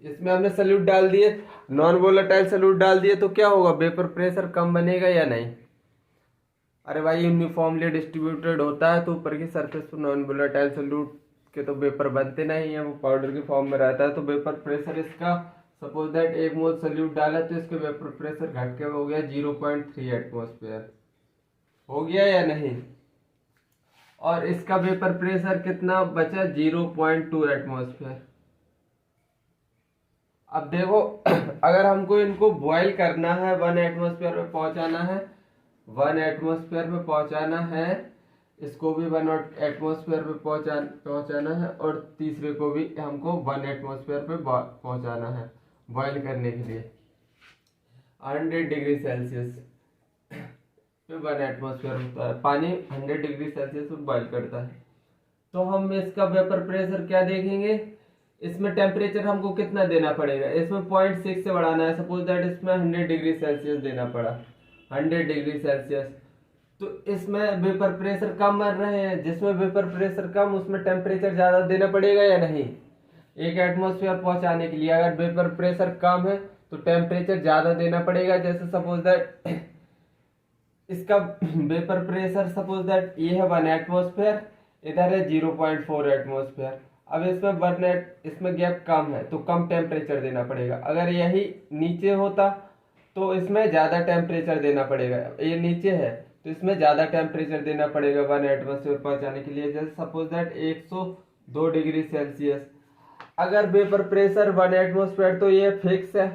इसमें हमने सल्यूट डाल दिए, नॉन वोलेटाइल सल्यूट डाल दिए, तो क्या होगा वेपर प्रेशर कम बनेगा या नहीं। अरे भाई यूनिफॉर्मली डिस्ट्रीब्यूटेड होता है तो ऊपर की सरफेस पर नॉन वोलेटाइल सल्यूट के तो वेपर बनते नहीं है, वो पाउडर के फॉर्म में रहता है। तो वेपर प्रेशर इसका सपोज दैट 1 मोल सल्यूट डाला तो इसके वेपर प्रेशर घट के हो गया 0.3 एटमॉस्फेयर, हो गया या नहीं। और इसका वेपर प्रेशर कितना बचा 0.2 एटमॉस्फेयर। अब देखो अगर हमको इनको बॉईल करना है 1 एटमॉस्फेयर पे पहुंचाना है, 1 एटमॉस्फेयर पे पहुंचाना है, इसको भी 1 एटमॉस्फेयर पे पहुंचाना है, और तीसरे को भी हमको 1 एटमॉस्फेयर पे पहुंचाना है बॉईल करने के लिए 100 डिग्री सेल्सियस पे 1 एटमॉस्फेयर होता है। पानी 100 डिग्री सेल्सियस पे बॉईल करता है। तो हम इसका वेपर प्रेशर क्या देखेंगे, इसमें टेम्परेचर हमको कितना देना पड़ेगा, इसमें 0.6 से बढ़ाना है। सपोज दैट इसमें 100 डिग्री सेल्सियस देना पड़ा, 100 डिग्री सेल्सियस, तो इसमें वेपर प्रेशर कम बन रहे हैं, जिसमें वेपर प्रेशर कम उसमें टेम्परेचर ज्यादा देना पड़ेगा या नहीं। 1 एटमॉस्फेयर पहुंचाने के लिए अगर वेपर प्रेशर कम है तो टेम्परेचर ज्यादा देना पड़ेगा। जैसे सपोज दैट इसका वेपर प्रेशर सपोज दैट ये है 1 एटमॉस्फेयर, इधर है 0.4 एटमॉस्फेयर। अब इसमें गैप कम है तो कम टेम्परेचर देना पड़ेगा। अगर यही नीचे होता तो इसमें ज्यादा टेम्परेचर देना पड़ेगा, ये नीचे है तो इसमें ज्यादा टेम्परेचर देना पड़ेगा 1 एटमॉस्फेयर पहुंचाने के लिए। जैसे सपोज दैट 102 डिग्री सेल्सियस, अगर वेपर प्रेशर 1 एटमॉस्फेयर तो ये फिक्स है।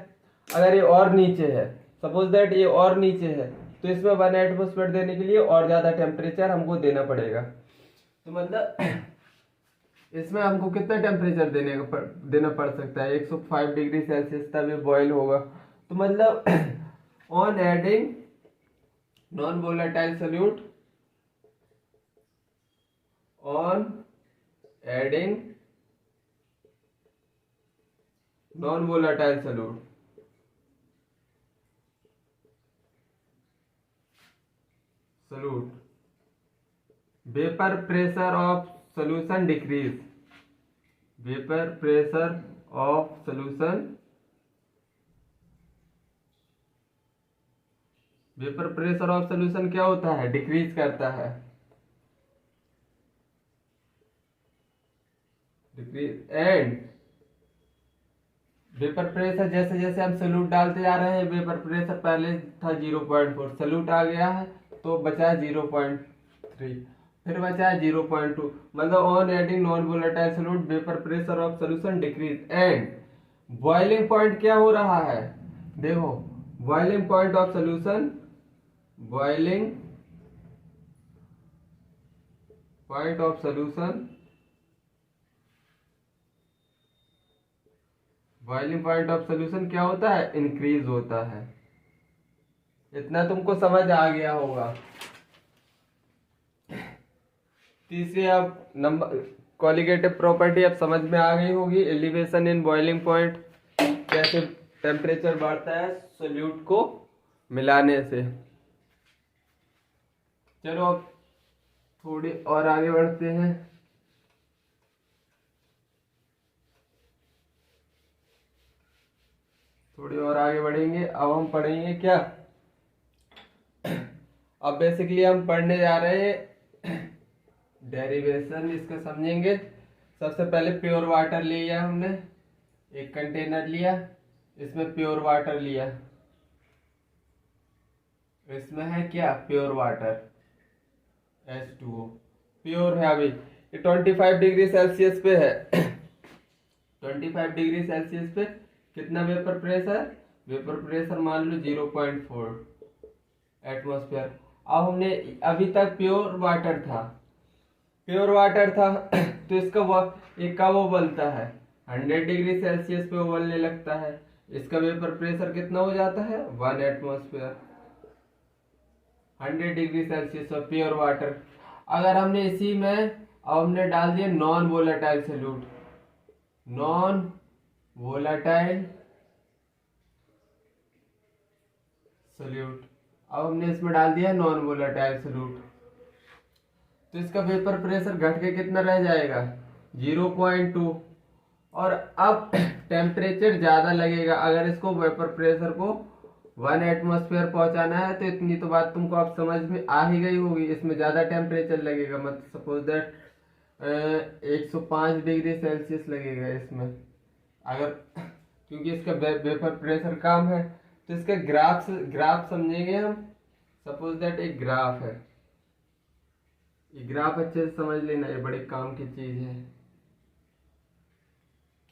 अगर ये और नीचे है, सपोज दैट ये और नीचे है, तो इसमें 1 एटमॉस्फेयर देने के लिए और ज्यादा टेम्परेचर हमको देना पड़ेगा। तो मतलब इसमें हमको कितना टेम्परेचर देना पड़ सकता है, 105 डिग्री सेल्सियस तक ये बॉयल होगा। तो मतलब on adding non volatile solute, on adding non volatile solute, vapour pressure of solution decrease, vapor pressure of solution, vapour pressure of solution क्या होता है, डिक्रीज करता है, डिक्रीज। एंड वेपर प्रेशर जैसे जैसे हम सल्यूट डालते जा रहे हैं, वेपर प्रेशर पहले था 0.4, सल्यूट आ गया है तो बचा 0.3, फिर बचा है 0.2। मतलब on adding non volatile solute vapour pressure of solution decrease. And boiling point क्या हो रहा है, देखो boiling point of solution, boiling point of solution, boiling point of solution क्या होता है, इंक्रीज होता है। इतना तुमको समझ आ गया होगा। तीसरी अब नंबर कॉलिगेटिव प्रॉपर्टी अब समझ में आ गई होगी। एलिवेशन इन बॉइलिंग पॉइंट, कैसे टेम्परेचर बढ़ता है सोल्यूट को मिलाने से। चलो अब थोड़ी और आगे बढ़ते हैं। थोड़ी और आगे बढ़ेंगे। अब हम पढ़ेंगे क्या, अब बेसिकली हम पढ़ने जा रहे हैं डेरिवेशन, इसका समझेंगे। सबसे पहले प्योर वाटर लिया हमने, एक कंटेनर लिया, इसमें प्योर वाटर लिया, इसमें है क्या, प्योर वाटर, H2O प्योर है। अभी ये 25 डिग्री सेल्सियस पे है। 25 डिग्री सेल्सियस पे कितना वेपर प्रेशर, वेपर प्रेशर मान लो 0.4 एटमॉस्फेयर। अब हमने अभी तक प्योर वाटर था, प्योर वाटर था तो इसका एक का वो बनता है 100 डिग्री सेल्सियस पे उबलने लगता है। इसका वेपर प्रेशर कितना हो जाता है 1 एटमॉस्फेयर, 100 डिग्री सेल्सियस और प्योर वाटर। अगर हमने इसी में अब हमने डाल दिया non volatile solute, non volatile solute, अब हमने इसमें डाल दिया नॉन वोलेटाइल सॉल्यूट, तो इसका वेपर प्रेशर घट के कितना रह जाएगा 0.2। और अब टेम्परेचर ज्यादा लगेगा, अगर इसको वेपर प्रेशर को 1 एटमॉस्फेयर पहुंचाना है तो इतनी तो बात तुमको अब समझ में आ ही गई होगी। इसमें ज्यादा टेम्परेचर लगेगा, मतलब सपोज दैट 105 डिग्री सेल्सियस लगेगा इसमें, अगर क्योंकि इसका वेपर प्रेशर कम है। तो इसका ग्राफ समझेंगे हम। सपोज दैट एक ग्राफ है, ये ग्राफ अच्छे से समझ लेना, ये बड़े काम की चीज है।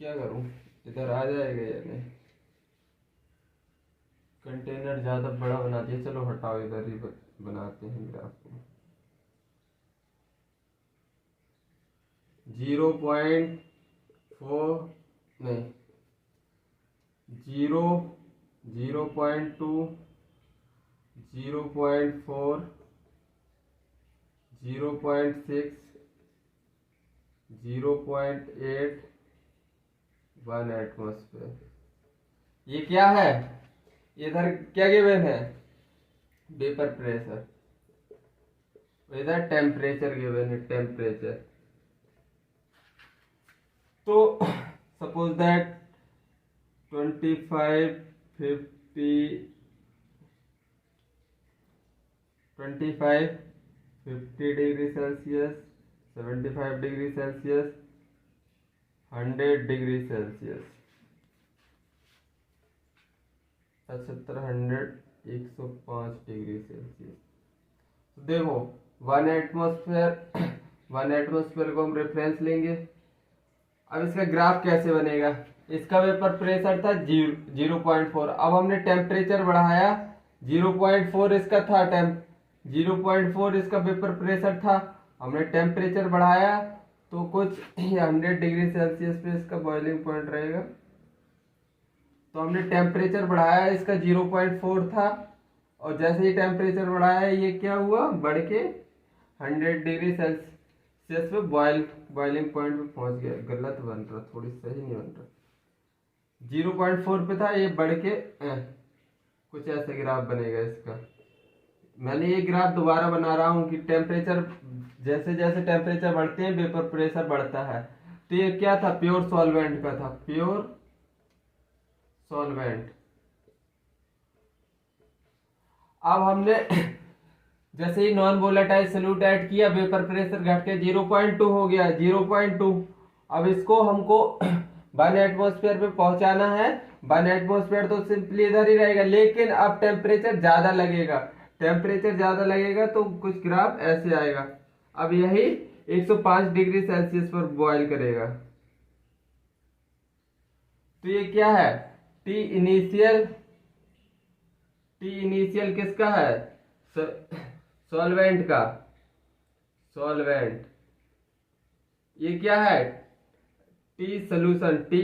क्या करूं, इधर आ जाएगा या नहीं, कंटेनर ज्यादा बड़ा बना दिया, चलो हटाओ, इधर ही बनाते हैं ग्राफ को। 0.4 नहीं, 0.2 0.4 0.6 0.8 1 एटमॉस्फेयर। ये क्या है, इधर क्या गिवन है, वेपर प्रेशर, इधर टेम्परेचर गिवन है, टेम्परेचर। तो suppose that 25 50 degree Celsius, 75 degree Celsius, 100 degree Celsius, 100 105 degree Celsius. तो देखो 1 एटमॉस्फेयर 1 एटमॉस्फेयर को हम रेफरेंस लेंगे। अब इसका ग्राफ कैसे बनेगा, इसका वेपर प्रेशर था 0.4, अब हमने टेम्परेचर बढ़ाया 0.4 इसका था 0.4 इसका वेपर प्रेशर था, हमने टेम्परेचर बढ़ाया तो कुछ 100 डिग्री सेल्सियस पे इसका बॉइलिंग पॉइंट रहेगा। तो हमने टेम्परेचर बढ़ाया, इसका 0.4 था, और जैसे ही टेम्परेचर बढ़ाया ये क्या हुआ, बढ़ के 100 डिग्री सेल्सियस पे बॉइलिंग पॉइंट पे पहुंच गया। गलत बन रहा, थोड़ी सही नहीं बन रहा, 0.4 पे था, ये बढ़ के कुछ ऐसे ग्राफ बनेगा इसका। मैंने ये ग्राफ दोबारा बना रहा हूँ कि टेम्परेचर जैसे जैसे टेम्परेचर बढ़ते हैं वेपर प्रेशर बढ़ता है। तो ये क्या था, प्योर सॉल्वेंट का था, प्योर सॉल्वेंट। अब हमने जैसे ही नॉन वोलेटाइल सॉल्यूट ऐड किया, वेपर प्रेशर घट के 0.2 हो गया, 0.2। अब इसको हमको 1 एटमॉस्फेयर पे पहुंचाना है। 1 एटमॉस्फेयर तो सिंपली इधर ही रहेगा, लेकिन अब टेम्परेचर ज्यादा लगेगा, टेम्परेचर ज्यादा लगेगा तो कुछ ग्राफ ऐसे आएगा। अब यही 105 डिग्री सेल्सियस पर बॉयल करेगा। तो ये क्या है, टी इनिशियल किसका है, सॉल्वेंट का, सॉल्वेंट। ये क्या है, T solution, T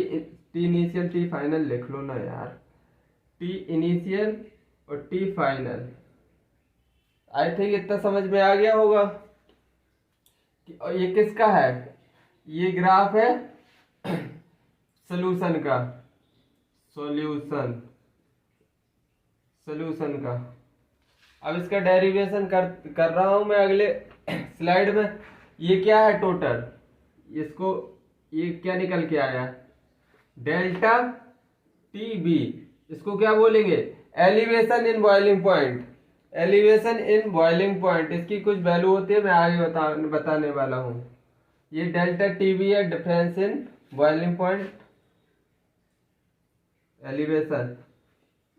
initial T final लिख लो ना यार, टी इनिशियल और टी फाइनल। आई थिंक इतना समझ में आ गया होगा। और ये किसका है, ये ग्राफ है सोल्यूशन का, सोल्यूशन का। अब इसका डेरिवेशन कर रहा हूं मैं अगले स्लाइड में। ये क्या है टोटल, इसको ये क्या निकल के आया, डेल्टा टी बी, इसको क्या बोलेंगे, elevation in boiling point, elevation in boiling point. इसकी कुछ वैल्यू होती है, मैं आगे बताने वाला हूं। ये डेल्टा टी बी है, difference in boiling point elevation.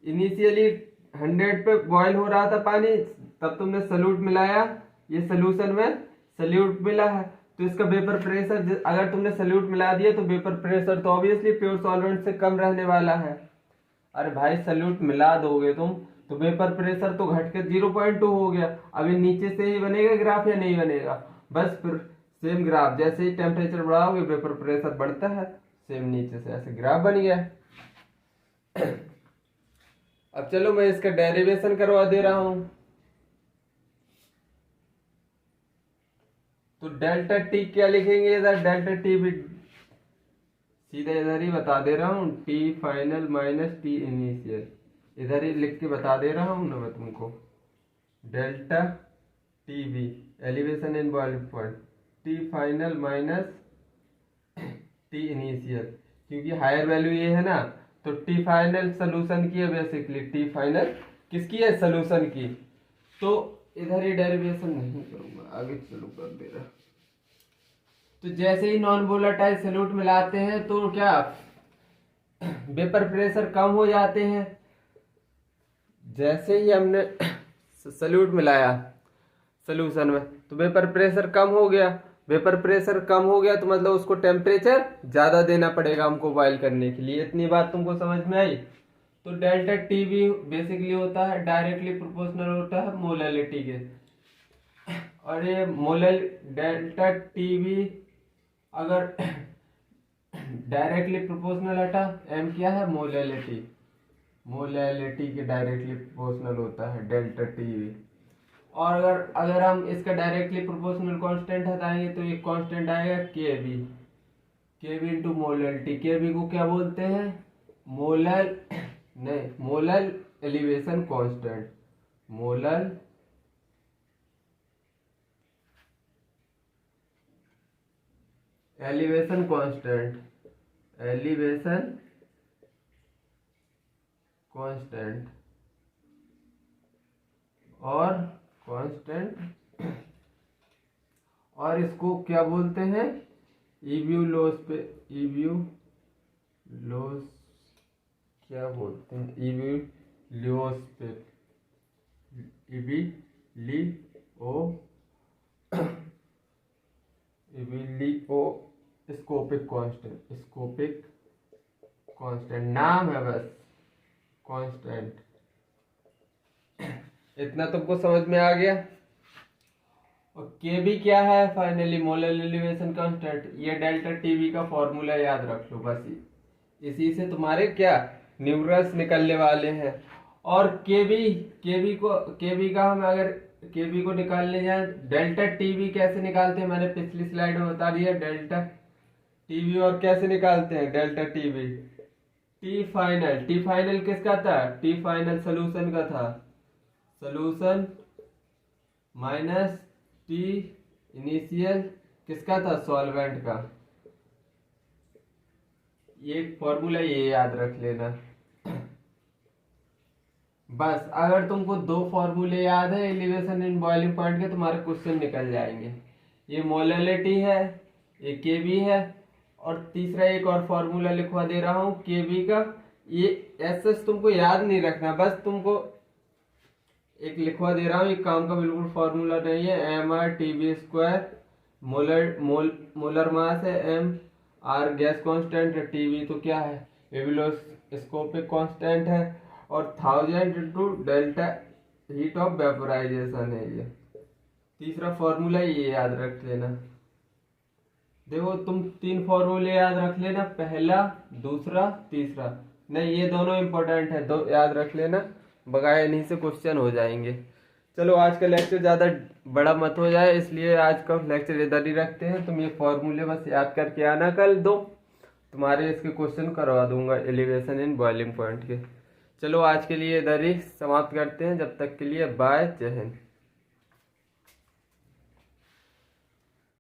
Initially 100 पे बॉयल हो रहा था पानी, तब तुमने सल्यूट मिलाया, ये सोल्यूशन में सल्यूट मिला है, तो इसका वेपर प्रेशर, अगर तुमने सल्यूट मिला दिया तो वेपर प्रेशर तो ऑब्वियसली प्योर सॉल्वेंट से कम रहने वाला है। अरे भाई सल्यूट मिला दोगे तुम तो वेपर प्रेशर तो घट के 0.2 हो गया। अभी नीचे से ही बनेगा ग्राफ या नहीं बनेगा? बस फिर सेम ग्राफ, जैसे ही टेम्परेचर बढ़ाओगे वेपर प्रेशर बढ़ता है, सेम नीचे से ऐसे ग्राफ बन गया। अब चलो मैं इसका डेरिवेशन करवा दे रहा हूं। तो डेल्टा टी क्या लिखेंगे इधर? डेल्टा टी भी सीधा इधर ही बता दे रहा हूँ, T final minus T initial, इधर ही लिख के बता दे रहा हूँ ना मैं तुमको। Delta T B elevation in boiling point, T final minus T initial, क्योंकि हायर वैल्यू ये है ना, तो टी फाइनल सोल्यूशन की है बेसिकली, टी फाइनल किसकी है? सोल्यूशन की। तो इधर ही डेरिवेशन नहीं करूंगा, आगे चलो कर दे रहा। तो जैसे ही नॉन वोलेटाइल सल्यूट मिलाते हैं तो क्या वेपर प्रेशर कम हो जाते हैं। जैसे ही हमने सल्यूट मिलाया सोल्यूशन में तो वेपर प्रेशर कम हो गया, वेपर प्रेशर कम हो गया तो मतलब उसको टेम्परेचर ज्यादा देना पड़ेगा हमको बॉयल करने के लिए। इतनी बात तुमको समझ में आई? तो डेल्टा टी भी बेसिकली होता है डायरेक्टली प्रोपोर्शनल होता है मोलैलिटी के, और ये मोलल डेल्टा टी भी अगर डायरेक्टली प्रोपोर्शनल हटा, एम क्या है? मोलैलिटी, मोलैलिटी के डायरेक्टली प्रोपोर्शनल होता है डेल्टा टी भी। और अगर हम इसका डायरेक्टली प्रोपोर्शनल कांस्टेंट हटाएंगे तो एक कांस्टेंट आएगा के बी, के बी इंटू मोलैलिटी। के बी को क्या बोलते हैं? मोलल नहीं, molal elevation constant, molal elevation constant, elevation constant और कांस्टेंट, और इसको क्या बोलते हैं? ईब्यूलोस पे, ईब्यूलोस क्या बोलते हैं? ईब्यूलोस पे, इबिलिओ स्कोपिक कांस्टेंट, स्कोपिक कांस्टेंट नाम है बस, कांस्टेंट। इतना तुमको समझ में आ गया? और के बी क्या है? Finally molar elevation constant. ये डेल्टा टीवी का फॉर्मूला याद रख लो बस, इसी से तुम्हारे क्या न्यूमरल्स निकलने वाले हैं। और केबी का हम अगर केबी को निकालने जाए, डेल्टा टीवी कैसे निकालते हैं मैंने पिछली स्लाइड में बता दिया। डेल्टा टीवी और कैसे निकालते हैं? डेल्टा टीवी टी फाइनल किसका था? टी फाइनल सोल्यूशन का था, सोल्यूशन माइनस टी इनिशियल किसका था? सॉल्वेंट का। ये फॉर्मूला ये याद रख लेना बस। अगर तुमको दो फॉर्मूले याद है एलिवेशन इन बॉइलिंग पॉइंट के, तुम्हारे क्वेश्चन निकल जाएंगे। ये मोलैलिटी है, ये केबी है, और तीसरा एक और फॉर्मूला लिखवा दे रहा हूँ केबी का। ये एस तुमको याद नहीं रखना, बस तुमको एक लिखवा दे रहा हूँ, एक काम का बिल्कुल फॉर्मूला नहीं है। M R T B square, molar mass है, एम आर गैस कांस्टेंट है, टीवी तो क्या है? एबिलोस्कोपिक कांस्टेंट है, और 1000 into delta heat of vaporisation है ये। तीसरा फॉर्मूला ये याद रख लेना। देखो तुम 3 फॉर्मूले याद रख लेना, पहला, दूसरा, तीसरा। नहीं ये दोनों इंपॉर्टेंट है, दो याद रख लेना, बगैर इन्हीं से क्वेश्चन हो जाएंगे। चलो आज का लेक्चर ज़्यादा बड़ा मत हो जाए, इसलिए आज का लेक्चर इधर ही रखते हैं। तुम ये फॉर्मूले बस याद करके आना, कल दो तुम्हारे इसके क्वेश्चन करवा दूंगा एलिवेशन इन बॉइलिंग पॉइंट के। चलो आज के लिए इधर ही समाप्त करते हैं, जब तक के लिए बाय, जय हिंद।